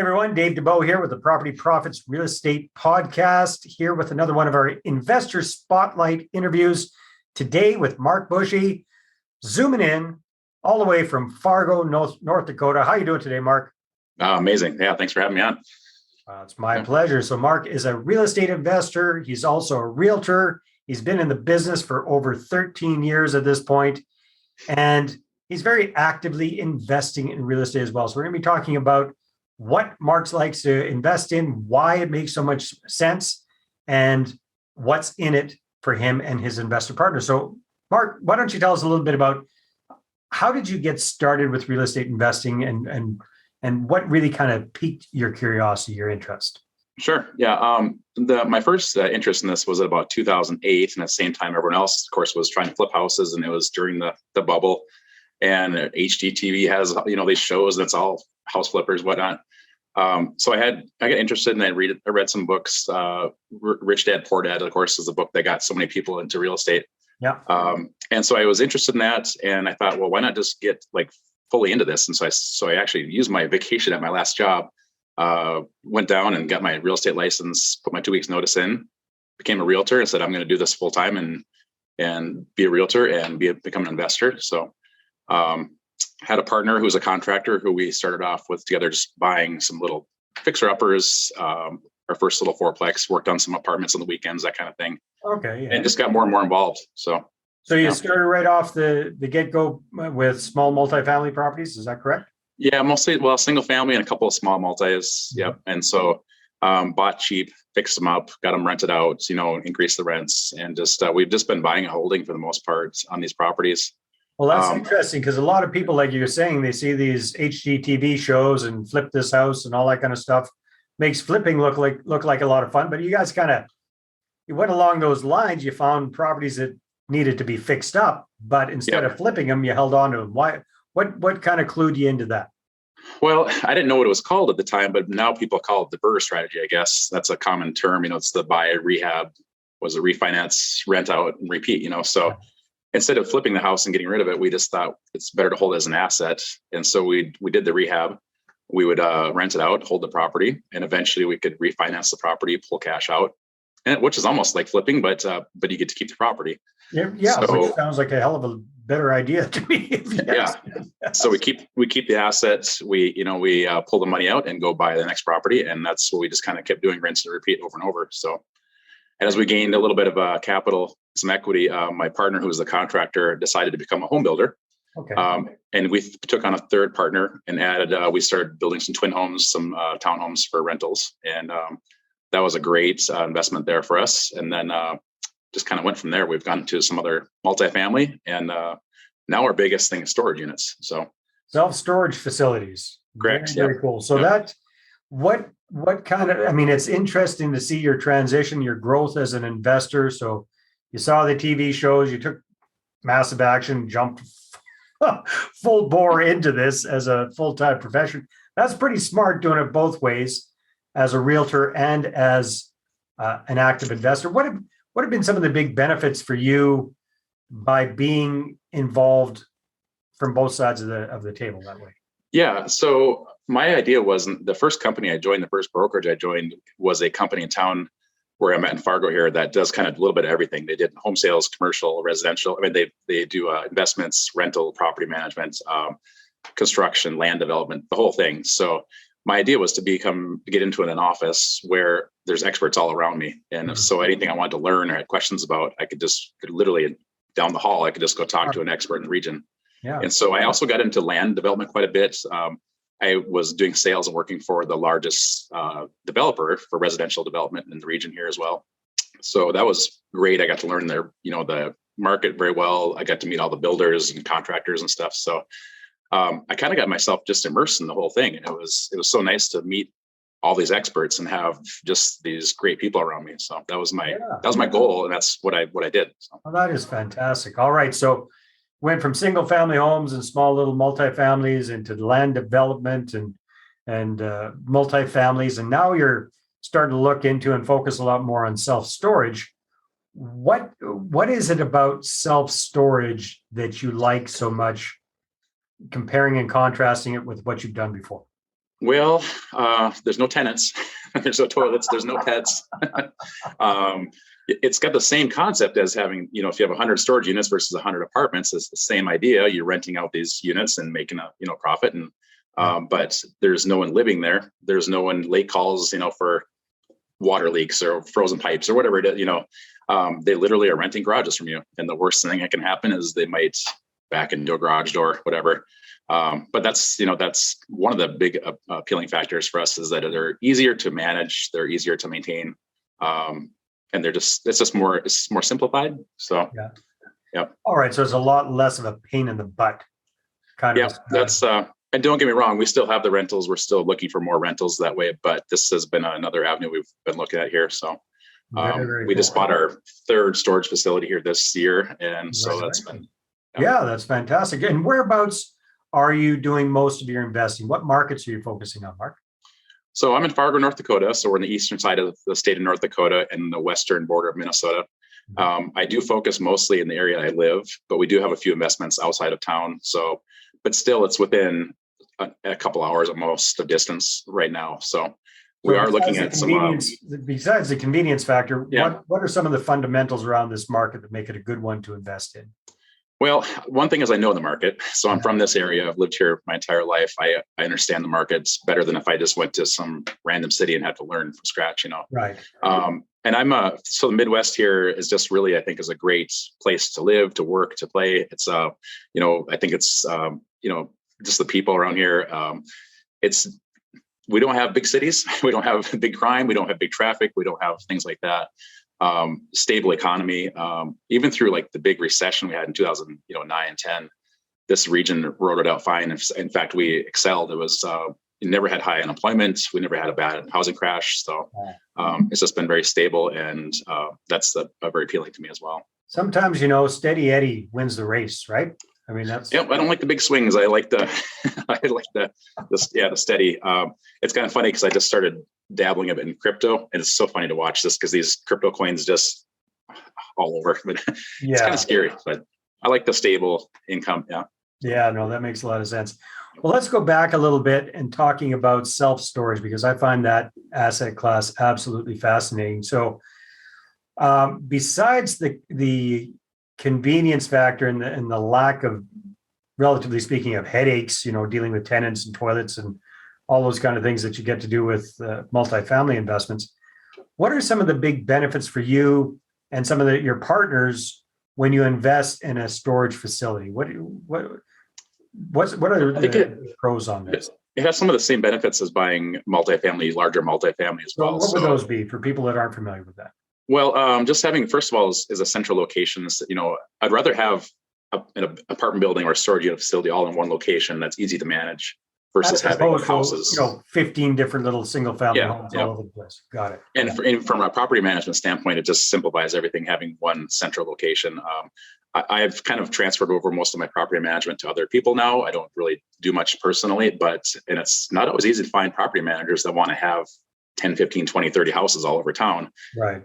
Everyone, Dave Dubeau here with the Property Profits Real Estate Podcast, here with another one of our Investor Spotlight interviews. Today with Marc Bushee, zooming in all the way from Fargo, North Dakota. How are you doing today, Marc? Amazing. Yeah, thanks for having me on. It's my pleasure. So Marc is a real estate investor. He's also a realtor. He's been in the business for over 13 years at this point, and he's very actively investing in real estate as well. So we're going to be talking about what Marc likes to invest in, why it makes so much sense, and what's in it for him and his investor partners. So, Marc, why don't you tell us a little bit about how did you get started with real estate investing, and what really kind of piqued your curiosity, your interest? Sure. Yeah. My first interest in this was at about 2008, and at the same time, everyone else, of course, was trying to flip houses, and it was during the bubble. And HGTV has these shows that's all house flippers, whatnot. So I got interested, and I read some books. Rich Dad Poor Dad, of course, is the book that got so many people into real estate. Yeah. And so I was interested in that, and I thought, well, why not just get fully into this? And so I actually used my vacation at my last job, went down and got my real estate license, put my 2 weeks notice in, became a realtor, and said I'm going to do this full time and be a realtor and become an investor. So had a partner who was a contractor who we started off with together, just buying some little fixer-uppers, our first little fourplex, worked on some apartments on the weekends, that kind of thing. Okay. Yeah. And just got more and more involved. So you started right off the get-go with small multifamily properties, is that correct? Yeah, mostly, single family and a couple of small multis. Yep. And so bought cheap, fixed them up, got them rented out, increased the rents, and just we've just been buying and holding for the most part on these properties. Well, that's interesting, because a lot of people, like you're saying, they see these HGTV shows and flip this house and all that kind of stuff. Makes flipping look like a lot of fun. But you guys you went along those lines. You found properties that needed to be fixed up, but instead of flipping them, you held on to them. Why? What kind of clued you into that? Well, I didn't know what it was called at the time, but now people call it the BRRRR strategy. I guess that's a common term. It's the buy, rehab, was a refinance, rent out, and repeat. So. Instead of flipping the house and getting rid of it, we just thought it's better to hold it as an asset. And so we did the rehab. We would rent it out, hold the property, and eventually we could refinance the property, pull cash out, which is almost like flipping, but you get to keep the property. Yeah, so, which sounds like a hell of a better idea to me. Yeah. So we keep the assets. We pull the money out and go buy the next property, and that's what we just kind of kept doing, rinse and repeat over and over. So as we gained a little bit of capital, some equity, my partner, who was the contractor, decided to become a home builder. Okay. And we took on a third partner and we started building some twin homes, some townhomes for rentals. And that was a great investment there for us. And then just kind of went from there. We've gone to some other multifamily, and now our biggest thing is storage units. So self-storage facilities. Correct. Very cool. So what kind of, it's interesting to see your transition, your growth as an investor. So you saw the TV shows, you took massive action, jumped full bore into this as a full-time profession. That's pretty smart, doing it both ways, as a realtor and as an active investor. What have been some of the big benefits for you by being involved from both sides of the table that way? Yeah. So my idea was, the first company I joined, the first brokerage I joined, was a company in town where I'm at in Fargo here that does kind of a little bit of everything. They did home sales, commercial, residential. They do investments, rental, property management, construction, land development, the whole thing. So my idea was to get into an office where there's experts all around me. And so anything I wanted to learn or had questions about, I could literally down the hall, I could just go talk to an expert in the region. Yeah. And so I also got into land development quite a bit. I was doing sales and working for the largest developer for residential development in the region here as well. So that was great. I got to learn the market very well. I got to meet all the builders and contractors and stuff. So I kind of got myself just immersed in the whole thing. And it was so nice to meet all these experts and have just these great people around me. So that was my goal, and that's what I did. So. Well, that is fantastic. All right. So went from single family homes and small little multifamilies into land development and multifamilies. And now you're starting to look into and focus a lot more on self-storage. What is it about self-storage that you like so much, comparing and contrasting it with what you've done before? Well, there's no tenants, there's no toilets, there's no pets. It's got the same concept as having, if you have 100 storage units versus 100 apartments, it's the same idea. You're renting out these units and making a, profit. And, but there's no one living there. There's no one late calls, for water leaks or frozen pipes or whatever it is, they literally are renting garages from you. And the worst thing that can happen is they might back into a garage door, whatever. But that's one of the big appealing factors for us is that they're easier to manage, they're easier to maintain, and it's more simplified. So yeah. All right, so it's a lot less of a pain in the butt kind of. Yeah, that's and don't get me wrong, we still have the rentals. We're still looking for more rentals that way, but this has been another avenue we've been looking at here. So we just bought our third storage facility here this year, and so that's been that's fantastic. And whereabouts are you doing most of your investing? What markets are you focusing on, Mark? So I'm in Fargo, North Dakota. So we're on the eastern side of the state of North Dakota and the western border of Minnesota. I do focus mostly in the area I live, but we do have a few investments outside of town. So, but still it's within a couple hours at most of distance right now. So we are looking at some. Besides the convenience factor, what are some of the fundamentals around this market that make it a good one to invest in? Well, one thing is I know the market. So I'm from this area. I've lived here my entire life. I understand the markets better than if I just went to some random city and had to learn from scratch, Right. And so the Midwest here is just really, I think, is a great place to live, to work, to play. It's, I think it's, just the people around here. We don't have big cities. We don't have big crime. We don't have big traffic. We don't have things like that. Stable economy, even through like the big recession we had in 2009 and 10, this region rode it out fine. In fact, we excelled. It was, we never had high unemployment. We never had a bad housing crash. So it's just been very stable. And that's very appealing to me as well. Sometimes, steady Eddie wins the race, right? I mean, that's. Yeah, I don't like the big swings. I like the steady. It's kind of funny because I just started dabbling a bit in crypto, and it's so funny to watch this because these crypto coins just all over. But it's kind of scary, but I like the stable income. Yeah. Yeah, no, that makes a lot of sense. Well, let's go back a little bit and talking about self-storage because I find that asset class absolutely fascinating. So besides the convenience factor and the lack of, relatively speaking, of headaches, dealing with tenants and toilets and all those kind of things that you get to do with multifamily investments, what are some of the big benefits for you and some of your partners when you invest in a storage facility? What are the pros on this? It has some of the same benefits as buying larger multifamily as well. What would those be for people that aren't familiar with that? Well, just having, first of all, is a central location. I'd rather have an apartment building or a storage unit facility all in one location that's easy to manage versus having houses. 15 different little single family homes all over the place. Got it. And from a property management standpoint, it just simplifies everything, having one central location. I've kind of transferred over most of my property management to other people now. I don't really do much personally, and it's not always easy to find property managers that want to have 10, 15, 20, 30 houses all over town. Right.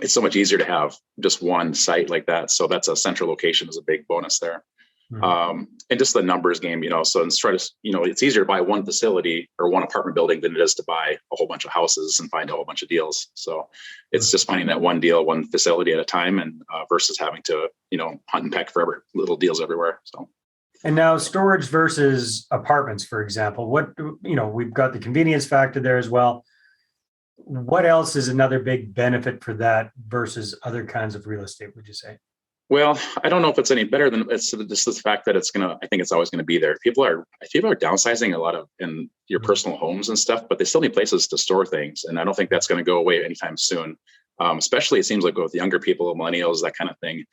It's so much easier to have just one site like that. So that's a central location is a big bonus there. Mm-hmm. And just the numbers game, so it's easier to buy one facility or one apartment building than it is to buy a whole bunch of houses and find a whole bunch of deals. So it's just finding that one deal, one facility at a time, and versus having to, hunt and peck for little deals everywhere. So. And now storage versus apartments, for example, we've got the convenience factor there as well. What else is another big benefit for that versus other kinds of real estate, would you say? Well, I don't know if it's any better than it's just the fact that I think it's always going to be there. People are downsizing a lot in your personal homes and stuff, but they still need places to store things. And I don't think that's going to go away anytime soon. Especially it seems like with younger people, millennials, that kind of thing.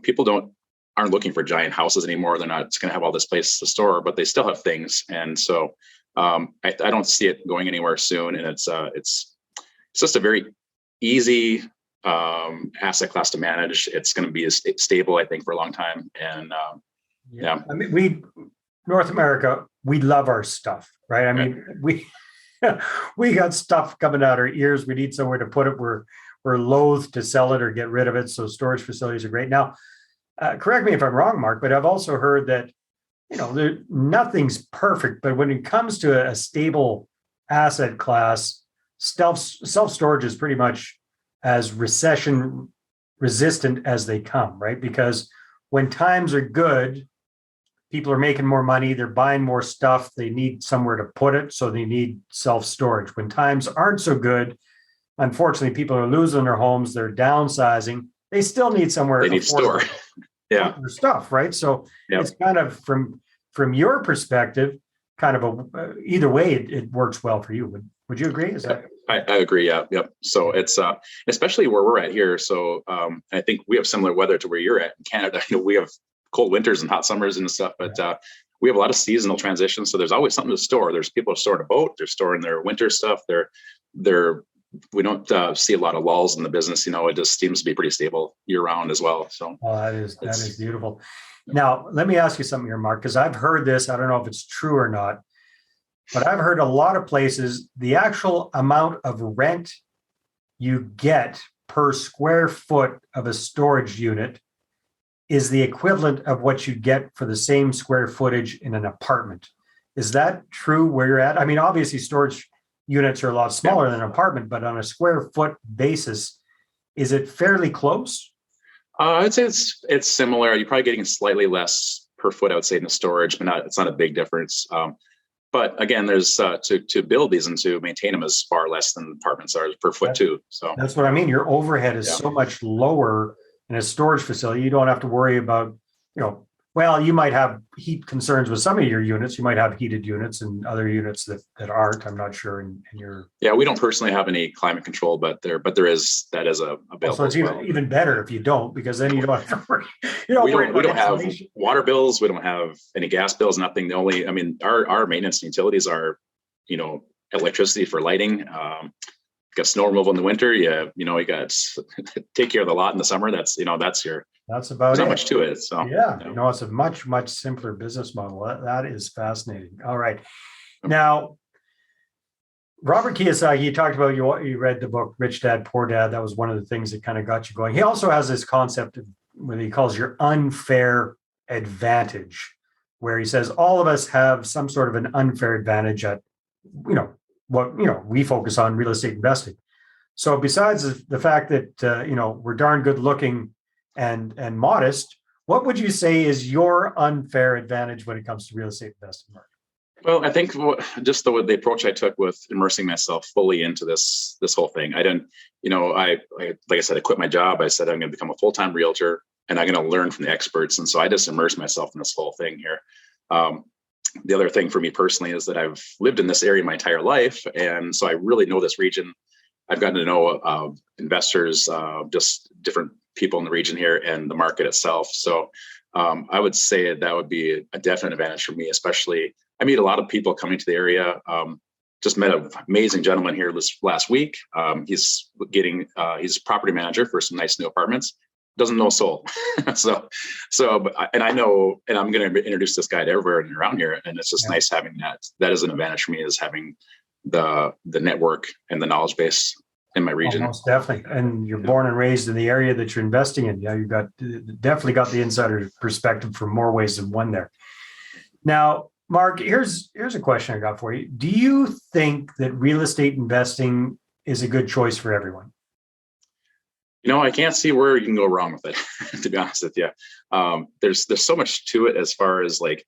People aren't looking for giant houses anymore. They're not going to have all this place to store, but they still have things. And so I don't see it going anywhere soon. And it's just a very easy asset class to manage. It's going to be stable, I think, for a long time. And I mean, North America, we love our stuff, right? I mean, we got stuff coming out our ears. We need somewhere to put it. We're loath to sell it or get rid of it. So storage facilities are great. Now, correct me if I'm wrong, Mark, but I've also heard that nothing's perfect, but when it comes to a stable asset class, self-storage is pretty much as recession resistant as they come, right? Because when times are good, people are making more money, they're buying more stuff, they need somewhere to put it, so they need self-storage. When times aren't so good, unfortunately, people are losing their homes, they're downsizing, they still need somewhere They need to store. Yeah. their stuff, right? So it's kind of from your perspective, kind of either way, it works well for you. Would you agree? Is that? I agree. Yeah. Yep. So it's especially where we're at here. So I think we have similar weather to where you're at in Canada. We have cold winters and hot summers and stuff, but we have a lot of seasonal transitions. So there's always something to store. There's people storing a boat. They're storing their winter stuff. We don't see a lot of lulls in the business. It just seems to be pretty stable year round as well. So that is beautiful. Now, let me ask you something here, Mark, because I've heard this. I don't know if it's true or not, but I've heard a lot of places, the actual amount of rent you get per square foot of a storage unit is the equivalent of what you get for the same square footage in an apartment. Is that true where you're at? I mean, obviously storage units are a lot smaller than an apartment, but on a square foot basis, is it fairly close? I'd say it's similar. You're probably getting slightly less per foot, I would say, in the storage, but it's not a big difference. But again, there's to build these and to maintain them is far less than apartments are per foot too. So that's what I mean. Your overhead is so much lower in a storage facility. You don't have to worry about, well, you might have heat concerns with some of your units. You might have heated units and other units that aren't. I'm not sure in your. Yeah, we don't personally have any climate control, but that is available. So it's even better if you don't, because then you don't have to worry. We don't have water bills. We don't have any gas bills. Nothing. Our maintenance and utilities are, electricity for lighting. Got snow removal in the winter. You got to take care of the lot in the summer. That's about not much to it. So it's a much, much simpler business model. That is fascinating. All right. Now, Robert Kiyosaki, you talked about, you read the book, Rich Dad, Poor Dad. That was one of the things that kind of got you going. He also has this concept of what he calls your unfair advantage, where he says all of us have some sort of an unfair advantage at, what we focus on, real estate investing. So besides the fact that we're darn good looking and modest, what would you say is your unfair advantage when it comes to real estate investing, Mark? Well, I think just the approach I took with immersing myself fully into this whole thing. I didn't, like I said, I quit my job. I said I'm going to become a full-time realtor and I'm going to learn from the experts. And so I just immersed myself in this whole thing here. The other thing for me personally is that I've lived in this area my entire life. And so I really know this region. I've gotten to know investors, just different people in the region here and the market itself. So I would say that would be a definite advantage for me, especially I meet a lot of people coming to the area. Just met an amazing gentleman here this last week. He's property manager for some nice new apartments. Doesn't know a soul. And I know, and I'm going to introduce this guy to everywhere and around here. And it's just nice having that. That is an advantage for me, is having the network and the knowledge base in my region. Most definitely. And you're born and raised in the area that you're investing in. Yeah, you definitely got the insider perspective for more ways than one there. Now, Mark, here's a question I got for you. Do you think that real estate investing is a good choice for everyone? I can't see where you can go wrong with it, to be honest with you. There's so much to it as far as like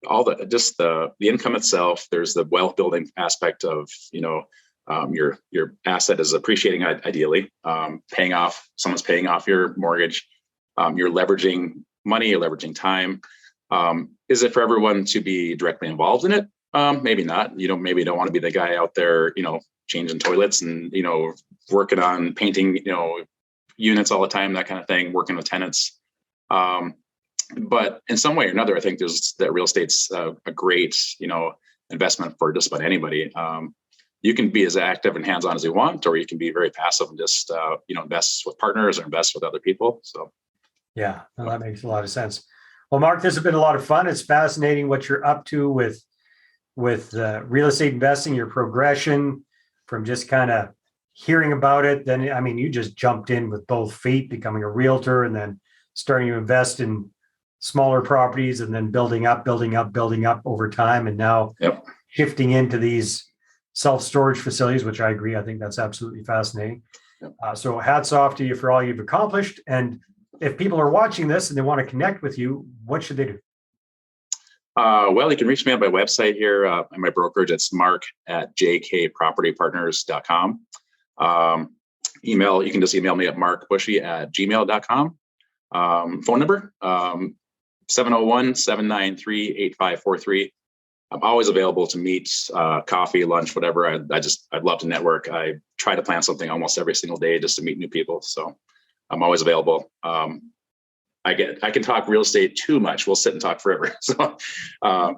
all the income itself. There's the wealth building aspect of, your asset is appreciating ideally, someone's paying off your mortgage. You're leveraging money, you're leveraging time. Is it for everyone to be directly involved in it? Maybe not. Maybe you don't want to be the guy out there, changing toilets and, working on painting, units all the time, that kind of thing, working with tenants. But in some way or another, I think that real estate's a great, investment for just about anybody. You can be as active and hands-on as you want, or you can be very passive and just, invest with partners or invest with other people. So, yeah, that makes a lot of sense. Well, Mark, this has been a lot of fun. It's fascinating what you're up to with real estate investing, your progression from just kind of hearing about it. Then, you just jumped in with both feet, becoming a realtor and then starting to invest in smaller properties and then building up over time. And now shifting into these self-storage facilities, which I agree. I think that's absolutely fascinating. So hats off to you for all you've accomplished. And if people are watching this and they want to connect with you, what should they do? Well, you can reach me on my website here, and my brokerage. It's mark@jkpropertypartners.com. Email, you can just email me at marcbushee@gmail.com. Phone number, 701-793-8543. I'm always available to meet, coffee, lunch, whatever. I'd love to network. I try to plan something almost every single day just to meet new people. So I'm always available. I can talk real estate too much. We'll sit and talk forever. So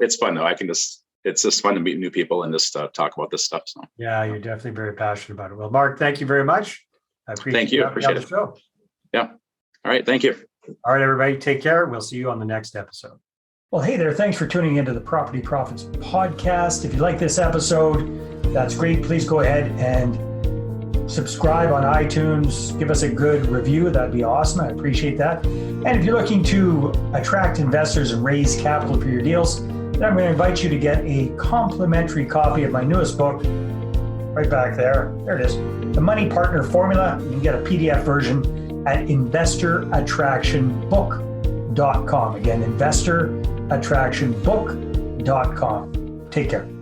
it's fun though. It's just fun to meet new people and just talk about this stuff. So yeah, you're definitely very passionate about it. Well, Marc, thank you very much. I appreciate Thank you. Appreciate it. Show. Yeah. All right. Thank you. All right, everybody. Take care. We'll see you on the next episode. Well, hey there. Thanks for tuning into the Property Profits Podcast. If you like this episode, that's great. Please go ahead and subscribe on iTunes. Give us a good review. That'd be awesome. I appreciate that. And if you're looking to attract investors and raise capital for your deals, then I'm going to invite you to get a complimentary copy of my newest book, right back there. There it is. The Money Partner Formula. You can get a PDF version at investorattractionbook.com. Again, investorattractionbook.com. Take care.